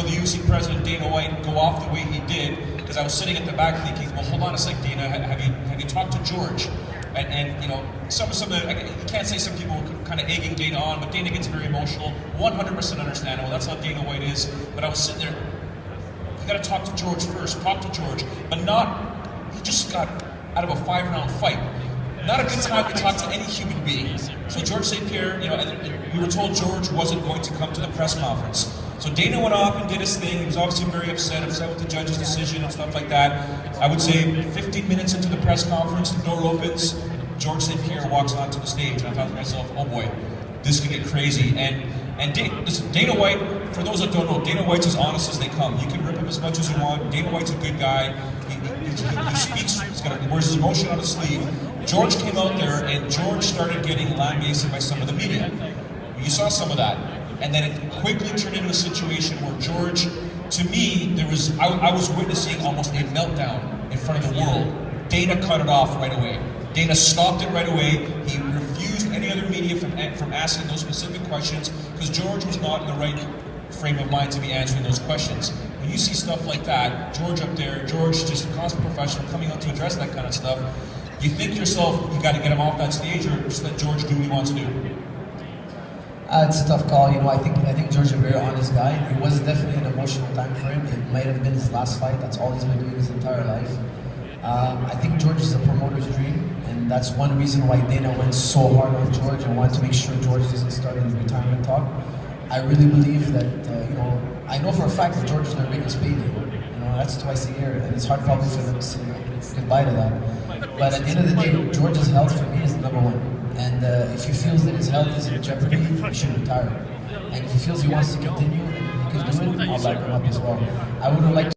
the UFC president Dana White go off the way he did, because I was sitting at the back thinking, well, hold on a sec, Dana, have you talked to George? And some of the, you can't say some people were kind of egging Dana on, but Dana gets very emotional, 100% understandable. That's how Dana White is. But I was sitting there, you got to talk to George first, talk to George, but not. He just got out of a 5-round fight. Not a good time to talk to any human being. So George St. Pierre, and we were told George wasn't going to come to the press conference. So Dana went off and did his thing. He was obviously very upset with the judge's decision and stuff like that. I would say 15 minutes into the press conference, the door opens, George St. Pierre walks onto the stage, and I thought to myself, oh boy, this could get crazy. And Dana White, for those that don't know, Dana White's as honest as they come. You can rip him as much as you want. Dana White's a good guy. He speaks, he wears his emotion on his sleeve. George came out there, and George started getting lambasted by some of the media. You saw some of that. And then it quickly turned into a situation where George, to me, I was witnessing almost a meltdown in front of the world. Dana cut it off right away. Dana stopped it right away. He refused any other media from asking those specific questions, because George was not in the right frame of mind to be answering those questions. When you see stuff like that, George up there, George just a constant professional coming out to address that kind of stuff, you think to yourself, you got to get him off that stage, or just let George do what he wants to do? It's a tough call. I think George is a very honest guy. It was definitely an emotional time for him. It might have been his last fight. That's all he's been doing his entire life. I think George is a promoter's dream, and that's one reason why Dana went so hard on George and wanted to make sure George doesn't start his retirement talk. I really believe that, I know for a fact that George is their biggest payday. That's twice a year, and it's hard probably for them to say goodbye to that. But at the end of the day, George's health for me is number one. And if he feels that his health is in jeopardy, he should retire. And if he feels he wants to continue and he can do it, I'll back him up as well. I would have liked